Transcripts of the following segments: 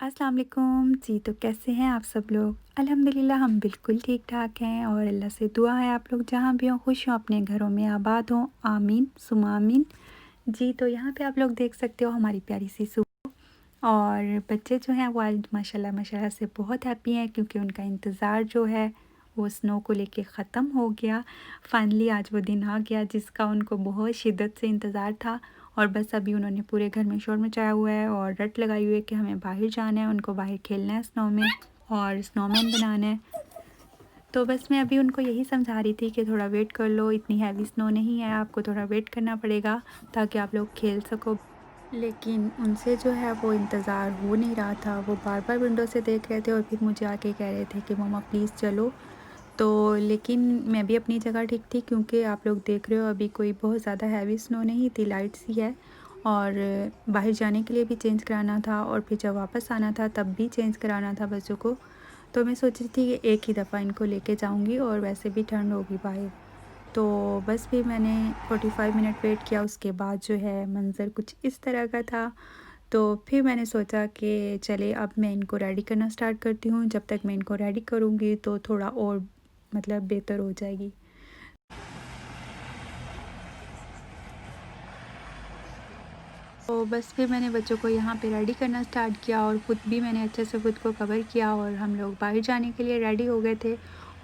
अस्सलाम वालेकुम जी। तो कैसे हैं आप सब लोग? अल्हम्दुलिल्लाह हम बिल्कुल ठीक ठाक हैं और अल्लाह से दुआ है आप लोग जहाँ भी हों खुश हों, अपने घरों में आबाद हों। आमीन सुमा आमीन। जी, तो यहाँ पे आप लोग देख सकते हो हमारी प्यारी सी सुबह। और बच्चे जो हैं वो आज माशाल्लाह माशाल्लाह से बहुत हैप्पी हैं क्योंकि उनका इंतज़ार जो है वो स्नो को लेके ख़त्म हो गया। फाइनली आज वो दिन आ गया जिसका उनको बहुत शिद्दत से इंतज़ार था। और बस अभी उन्होंने पूरे घर में शोर मचाया हुआ है और रट लगाई हुई है कि हमें बाहर जाना है, उनको बाहर खेलना है स्नो में और स्नोमैन बनाना है। तो बस मैं अभी उनको यही समझा रही थी कि थोड़ा वेट कर लो, इतनी हैवी स्नो नहीं है, आपको थोड़ा वेट करना पड़ेगा ताकि आप लोग खेल सको। लेकिन उनसे जो है वो इंतज़ार हो नहीं रहा था, वो बार बार विंडो से देख रहे थे और फिर मुझे आके कह रहे थे कि मम्मा प्लीज़ चलो। तो लेकिन मैं भी अपनी जगह ठीक थी क्योंकि आप लोग देख रहे हो अभी कोई बहुत ज़्यादा हैवी स्नो नहीं थी, लाइट सी है। और बाहर जाने के लिए भी चेंज कराना था और फिर जब वापस आना था तब भी चेंज कराना था बच्चों को। तो मैं सोच रही थी कि एक ही दफ़ा इनको लेके जाऊंगी और वैसे भी ठंड होगी बाहर। तो बस फिर मैंने 45 मिनट वेट किया, उसके बाद जो है मंज़र कुछ इस तरह का था। तो फिर मैंने सोचा कि चले अब मैं इनको रेडी करना स्टार्ट करती हूँ, जब तक मैं इनको रेडी करूँगी तो थोड़ा और मतलब बेहतर हो जाएगी। तो बस फिर मैंने बच्चों को यहाँ पे रेडी करना स्टार्ट किया और ख़ुद भी मैंने अच्छे से ख़ुद को कवर किया और हम लोग बाहर जाने के लिए रेडी हो गए थे।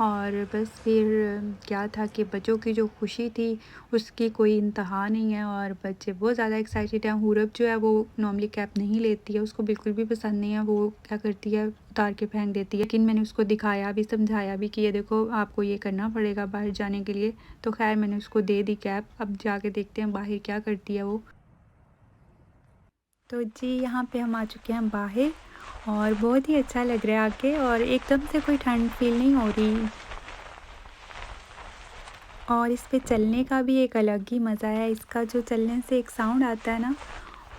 और बस फिर क्या था कि बच्चों की जो खुशी थी उसकी कोई इंतहा नहीं है और बच्चे बहुत ज़्यादा एक्साइटेड हैं। हुरब जो है वो नॉर्मली कैप नहीं लेती है, उसको बिल्कुल भी पसंद नहीं है, वो क्या करती है उतार के फेंक देती है। लेकिन मैंने उसको दिखाया भी, समझाया भी कि ये देखो आपको ये करना पड़ेगा बाहर जाने के लिए। तो खैर मैंने उसको दे दी कैप, अब जाके देखते हैं बाहर क्या करती है वो। तो जी यहाँ पे हम आ चुके हैं बाहर और बहुत ही अच्छा लग रहा है आके और एकदम से कोई ठंड फील नहीं हो रही। और इस पे चलने का भी एक अलग ही मज़ा है, इसका जो चलने से एक साउंड आता है ना,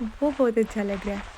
वो बहुत अच्छा लग रहा है।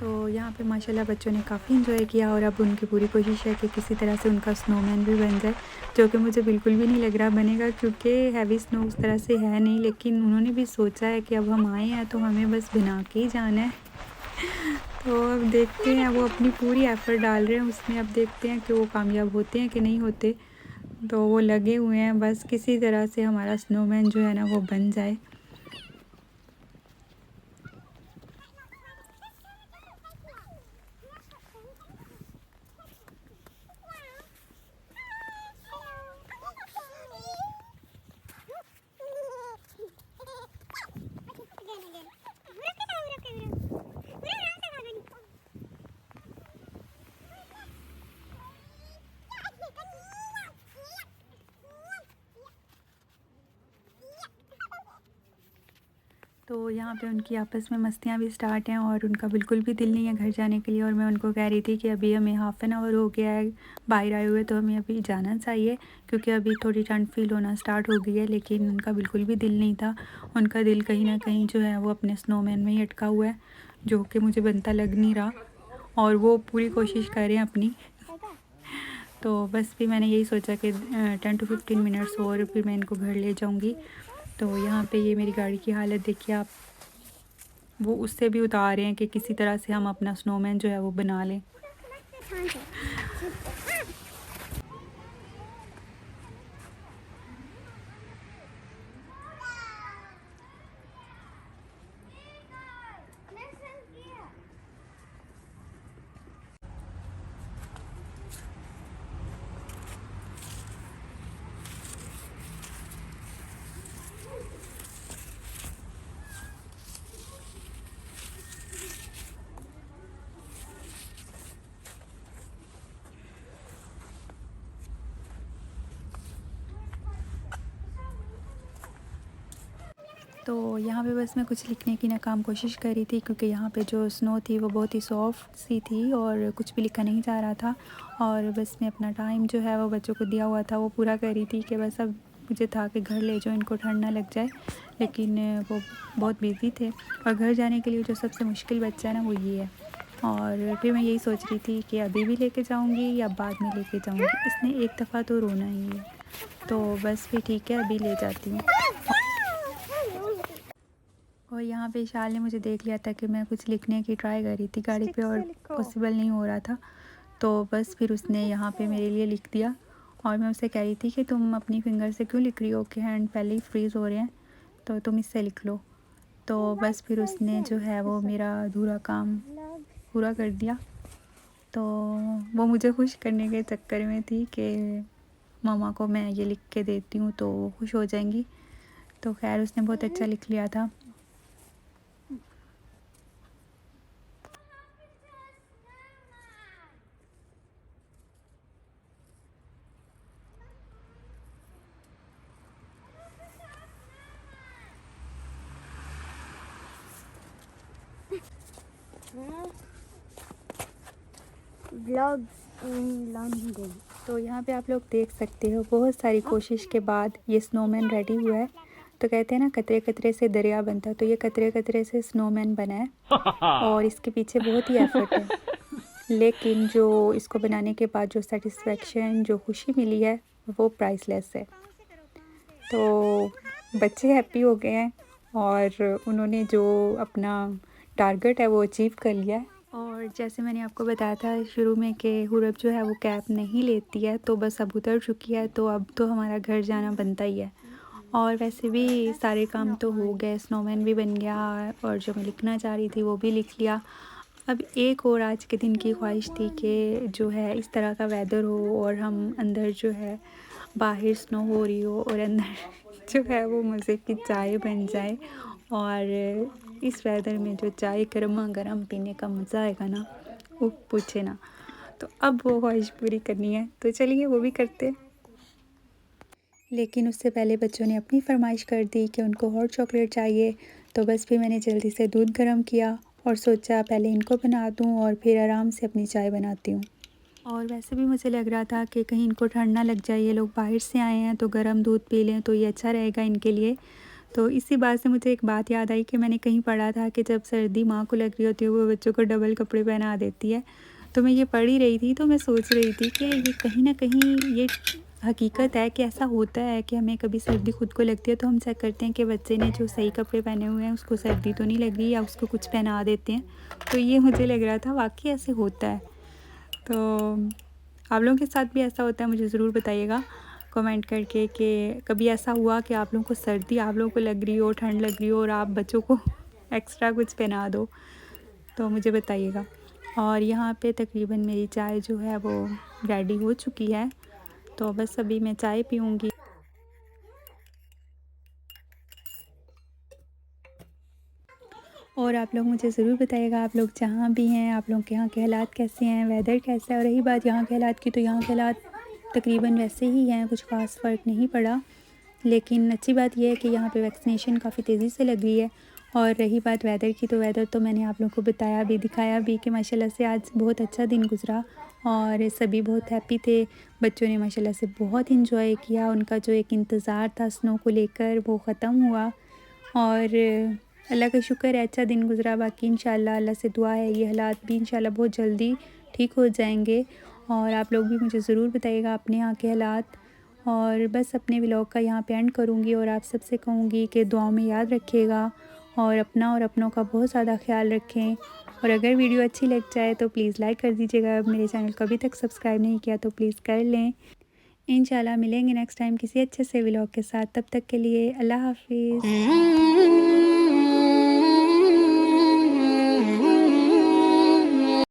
तो यहाँ पे माशाल्लाह बच्चों ने काफ़ी एंजॉय किया और अब उनकी पूरी कोशिश है कि किसी तरह से उनका स्नोमैन भी बन जाए, जो कि मुझे बिल्कुल भी नहीं लग रहा बनेगा क्योंकि हैवी स्नो उस तरह से है नहीं। लेकिन उन्होंने भी सोचा है कि अब हम आए हैं तो हमें बस बना के ही जाना है। तो अब देखते हैं, वो अपनी पूरी एफ़र्ट डाल रहे हैं उसमें, अब देखते हैं कि वो कामयाब होते हैं कि नहीं होते। तो वो लगे हुए हैं बस किसी तरह से हमारा स्नोमैन जो है ना वो बन जाए। तो यहाँ पे उनकी आपस में मस्तियाँ भी स्टार्ट हैं और उनका बिल्कुल भी दिल नहीं है घर जाने के लिए। और मैं उनको कह रही थी कि अभी हमें हाफ़ एन आवर हो गया है बाहर आए हुए, तो हमें अभी जाना चाहिए क्योंकि अभी थोड़ी ठंड फील होना स्टार्ट हो गई है। लेकिन उनका बिल्कुल भी दिल नहीं था, उनका दिल कहीं ना कहीं जो है वो अपने स्नोमैन में ही अटका हुआ है, जो कि मुझे बनता लग नहीं रहा। और वो पूरी कोशिश कर रहे हैं अपनी। तो बस फिर मैंने यही सोचा कि 10 to 15 मिनट्स और फिर मैं इनको घर ले जाऊँगी। तो यहाँ पे ये मेरी गाड़ी की हालत देखिए आप, वो उससे भी उतार रहे हैं कि किसी तरह से हम अपना स्नोमैन जो है वो बना लें। तो यहाँ पे बस मैं कुछ लिखने की नाकाम कोशिश कर रही थी, क्योंकि यहाँ पे जो स्नो थी वो बहुत ही सॉफ्ट सी थी और कुछ भी लिखा नहीं जा रहा था। और बस मैं अपना टाइम जो है वो बच्चों को दिया हुआ था वो पूरा कर रही थी कि बस अब मुझे था कि घर ले जाओ, इनको ठंड ना लग जाए। लेकिन वो बहुत बिज़ी थे और घर जाने के लिए जो सबसे मुश्किल बच्चा है ना वो ये है। और फिर मैं यही सोच रही थी कि अभी भी लेके जाऊँगी या बाद में लेके जाऊँगी। इसने एक दफ़ा तो रोना ही है, तो बस फिर ठीक है अभी ले जाती हूँ। और यहाँ पे विशाल ने मुझे देख लिया था कि मैं कुछ लिखने की ट्राई कर रही थी गाड़ी पे और पॉसिबल नहीं हो रहा था, तो बस फिर उसने यहाँ पे मेरे लिए लिख दिया। और मैं उससे कह रही थी कि तुम अपनी फिंगर से क्यों लिख रही हो, कि हैंड पहले ही फ्रीज़ हो रहे हैं, तो तुम इससे लिख लो। तो बस फिर उसने जो है वो मेरा अधूरा काम पूरा कर दिया। तो वो मुझे खुश करने के चक्कर में थी कि मामा को मैं ये लिख के देती हूँ तो वो खुश हो जाएंगी। तो खैर उसने बहुत अच्छा लिख लिया था। Blogs in London. तो यहाँ पे आप लोग देख सकते हो बहुत सारी कोशिश के बाद ये स्नोमैन रेडी हुआ है। तो कहते हैं ना कतरे कतरे से दरिया बनता है, तो ये कतरे कतरे से स्नोमैन बना है और इसके पीछे बहुत ही एफर्ट है। लेकिन जो इसको बनाने के बाद जो सेटिस्फेक्शन, जो खुशी मिली है वो प्राइसलेस है। तो बच्चे हैप्पी हो गए हैं और उन्होंने जो अपना टारगेट है वो अचीव कर लिया है। और जैसे मैंने आपको बताया था शुरू में कि हुरब जो है वो कैब नहीं लेती है, तो बस अब उतर चुकी है, तो अब तो हमारा घर जाना बनता ही है। और वैसे भी सारे काम तो हो गए, स्नोमैन भी बन गया और जो मैं लिखना चाह रही थी वो भी लिख लिया। अब एक और आज के दिन की ख्वाहिश थी कि जो है इस तरह का वेदर हो और हम अंदर जो है बाहर स्नो हो रही हो और अंदर जो है वो मज़े की चाय बन जाए। और इस वेदर में जो चाय गर्मा गर्म पीने का मज़ा आएगा ना, वो पूछे ना। तो अब वो ख्वाहिश पूरी करनी है, तो चलिए वो भी करते हैं। लेकिन उससे पहले बच्चों ने अपनी फरमाइश कर दी कि उनको हॉट चॉकलेट चाहिए। तो बस फिर मैंने जल्दी से दूध गर्म किया और सोचा पहले इनको बना दूँ और फिर आराम से अपनी चाय बनाती हूँ। और वैसे भी मुझे लग रहा था कि कहीं इनको ठंड ना लग जाए, ये लोग बाहर से आए हैं तो गर्म दूध पी लें तो ये अच्छा रहेगा इनके लिए। तो इसी बात से मुझे एक बात याद आई कि मैंने कहीं पढ़ा था कि जब सर्दी माँ को लग रही होती है वो बच्चों को डबल कपड़े पहना देती है। तो मैं ये पढ़ ही रही थी तो मैं सोच रही थी कि ये कहीं ना कहीं ये हकीकत है कि ऐसा होता है कि हमें कभी सर्दी खुद को लगती है तो हम चेक करते हैं कि बच्चे ने जो सही कपड़े पहने हुए हैं उसको सर्दी तो नहीं लग रही, या उसको कुछ पहना देते हैं। तो ये मुझे लग रहा था वाकई ऐसे होता है। तो आप लोगों के साथ भी ऐसा होता है, मुझे ज़रूर बताइएगा कमेंट करके कि कभी ऐसा हुआ कि आप लोगों को सर्दी आप लोगों को लग रही हो, ठंड लग रही हो और आप बच्चों को एक्स्ट्रा कुछ पहना दो, तो मुझे बताइएगा। और यहाँ पे तकरीबन मेरी चाय जो है वो रेडी हो चुकी है, तो बस अभी मैं चाय पीऊँगी। और आप लोग मुझे ज़रूर बताइएगा आप लोग जहाँ भी हैं आप लोगों के यहाँ के हालात कैसे हैं, वेदर कैसा है। और रही बात यहाँ के हालात की, तो यहाँ के हालात तकरीबन वैसे ही हैं, कुछ ख़ास फ़र्क नहीं पड़ा। लेकिन अच्छी बात यह है कि यहाँ पे वैक्सीनेशन काफ़ी तेज़ी से लग रही है। और रही बात वेदर की, तो वेदर तो मैंने आप लोगों को बताया भी, दिखाया भी कि माशाल्लाह से आज बहुत अच्छा दिन गुज़रा और सभी बहुत हैप्पी थे। बच्चों ने माशाल्लाह से बहुत इंजॉय किया, उनका जो एक इंतज़ार था स्नो को लेकर वो ख़त्म हुआ। और अल्लाह का शुक्र है अच्छा दिन गुज़रा। बाकी इंशाल्लाह अल्लाह से दुआ है ये हालात भी इंशाल्लाह बहुत जल्दी ठीक हो जाएंगे। और आप लोग भी मुझे ज़रूर बताइएगा अपने यहाँ के हालात। और बस अपने व्लॉग का यहाँ पे एंड करूँगी और आप सबसे कहूँगी कि दुआओं में याद रखिएगा और अपना और अपनों का बहुत ज़्यादा ख्याल रखें। और अगर वीडियो अच्छी लग जाए तो प्लीज़ लाइक कर दीजिएगा। मेरे चैनल को अभी तक सब्सक्राइब नहीं किया तो प्लीज़ कर लें। इंशाल्लाह मिलेंगे नेक्स्ट टाइम किसी अच्छे से व्लॉग के साथ। तब तक के लिए अल्लाह हाफिज़।